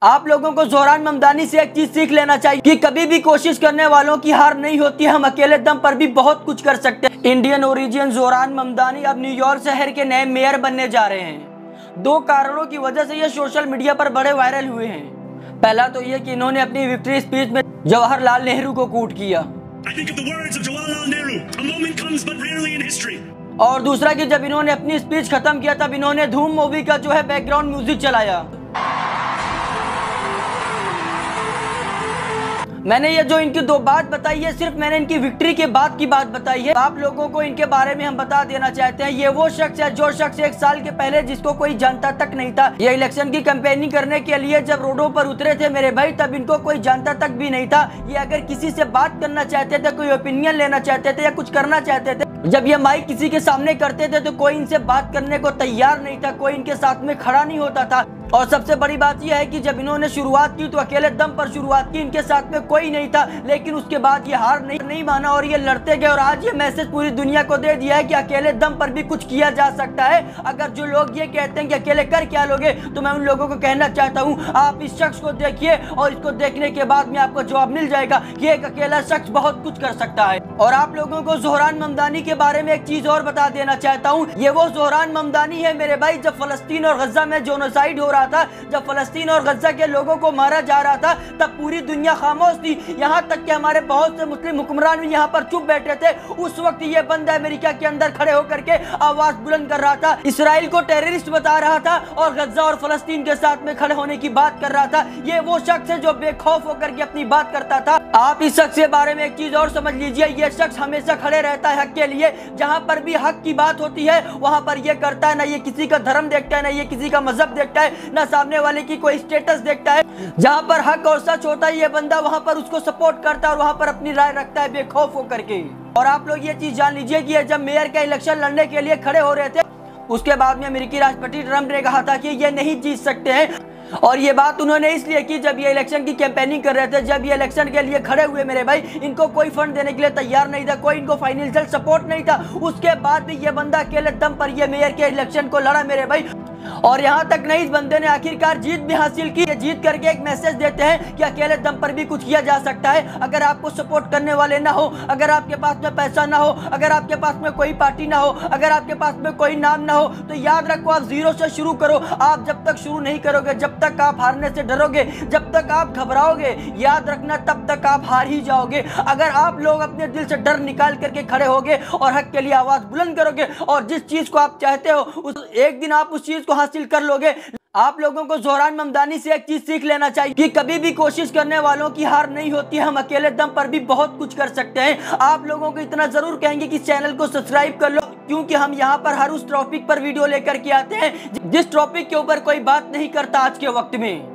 आप लोगों को ज़ोहरान ममदानी से एक चीज सीख लेना चाहिए कि कभी भी कोशिश करने वालों की हार नहीं होती है। हम अकेले दम पर भी बहुत कुछ कर सकते हैं। इंडियन ओरिजिन ज़ोहरान ममदानी अब न्यूयॉर्क शहर के नए मेयर बनने जा रहे हैं। दो कारणों की वजह से ये सोशल मीडिया पर बड़े वायरल हुए हैं। पहला तो ये कि इन्होंने अपनी विक्ट्री स्पीच में जवाहरलाल नेहरू को कोट किया और दूसरा कि जब इन्होंने अपनी स्पीच खत्म किया तब इन्होंने धूम मूवी का जो है बैकग्राउंड म्यूजिक चलाया। मैंने ये जो इनकी दो बात बताई है सिर्फ मैंने इनकी विक्ट्री के बाद की बात बताई है। आप लोगों को इनके बारे में हम बता देना चाहते हैं, ये वो शख्स है जो शख्स 1 साल के पहले जिसको कोई जानता तक नहीं था। ये इलेक्शन की कैंपेनिंग करने के लिए जब रोडों पर उतरे थे मेरे भाई, तब इनको कोई जानता तक भी नहीं था। ये अगर किसी से बात करना चाहते थे, कोई ओपिनियन लेना चाहते थे या कुछ करना चाहते थे, जब ये माइक किसी के सामने करते थे तो कोई इनसे बात करने को तैयार नहीं था, कोई इनके साथ में खड़ा नहीं होता था। और सबसे बड़ी बात यह है कि जब इन्होंने शुरुआत की तो अकेले दम पर शुरुआत की, इनके साथ में कोई नहीं था। लेकिन उसके बाद ये हार नहीं माना और ये लड़ते गए और आज ये मैसेज पूरी दुनिया को दे दिया है कि अकेले दम पर भी कुछ किया जा सकता है। अगर जो लोग ये कहते हैं कि अकेले कर क्या लोगे, तो मैं उन लोगों को कहना चाहता हूँ आप इस शख्स को देखिए और इसको देखने के बाद में आपको जवाब मिल जाएगा कि एक अकेला शख्स बहुत कुछ कर सकता है। और आप लोगों को ज़ोहरान ममदानी के बारे में एक चीज और बता देना चाहता हूँ, ये वो ज़ोहरान ममदानी है मेरे भाई जब फलस्तीन और गजा में जोनोसाइड हो रहा था, जब फलस्तीन और गजा के लोगों को मारा जा रहा था, तब पूरी दुनिया खामोश थी। यहाँ तक कि हमारे बहुत से मुस्लिम हुक्मरान भी यहाँ पर चुप बैठे थे। उस वक्त ये बंदा अमेरिका के अंदर खड़े होकर के आवाज बुलंद कर रहा था, इसराइल को टेररिस्ट बता रहा था और गजा और फलस्तीन के साथ में खड़े होने की बात कर रहा था। ये वो शख्स है जो बेखौफ होकर के अपनी बात करता था। आप इस शख्स के बारे में एक चीज और समझ लीजिए, ये शख्स हमेशा खड़े रहता है हक के लिए। जहाँ पर भी हक की बात होती है वहाँ पर ये करता है, ना ये किसी का धर्म देखता है, ना ये किसी का मजहब देखता है, ना सामने वाले की कोई स्टेटस देखता है। जहाँ पर हक और सच होता है ये बंदा वहाँ पर उसको सपोर्ट करता है और वहाँ पर अपनी राय रखता है बेखौफ होकर के। और आप लोग ये चीज जान लीजिए कि जब मेयर का इलेक्शन लड़ने के लिए खड़े हो रहे थे, उसके बाद में अमेरिकी राष्ट्रपति ट्रंप ने कहा था कि ये नहीं जीत सकते हैं। और ये बात उन्होंने इसलिए की जब ये इलेक्शन की कैंपेनिंग कर रहे थे, जब ये इलेक्शन के लिए खड़े हुए मेरे भाई, इनको कोई फंड देने के लिए तैयार नहीं था, कोई इनको फाइनेंशियल सपोर्ट नहीं था। उसके बाद भी ये बंदा अकेले दम पर ये मेयर के इलेक्शन को लड़ा मेरे भाई। और यहाँ तक नहीं, इस बंदे ने आखिरकार जीत भी हासिल की। जीत करके एक मैसेज देते हैं कि अकेले दम पर भी कुछ किया जा सकता है। अगर आपको सपोर्ट करने वाले ना हो, अगर आपके पास में पैसा ना हो, अगर आपके पास में कोई पार्टी ना हो, अगर आपके पास में कोई नाम ना हो, तो याद रखो आप जीरो से शुरू करो। आप जब तक शुरू नहीं करोगे, जब तक आप हारने से डरोगे, जब तक आप घबराओगे, याद रखना तब तक आप हार ही जाओगे। अगर आप लोग अपने दिल से डर निकाल करके खड़े होगे और हक के लिए आवाज बुलंद करोगे और जिस चीज को आप चाहते हो उस एक दिन आप उस चीज को हासिल कर लोगे। आप लोगों को ज़ोहरान ममदानी से एक चीज सीख लेना चाहिए कि कभी भी कोशिश करने वालों की हार नहीं होती है। हम अकेले दम पर भी बहुत कुछ कर सकते हैं। आप लोगों को इतना जरूर कहेंगे कि चैनल को सब्सक्राइब कर लो, क्योंकि हम यहाँ पर हर उस टॉपिक पर वीडियो लेकर के आते हैं जिस टॉपिक के ऊपर कोई बात नहीं करता आज के वक्त में।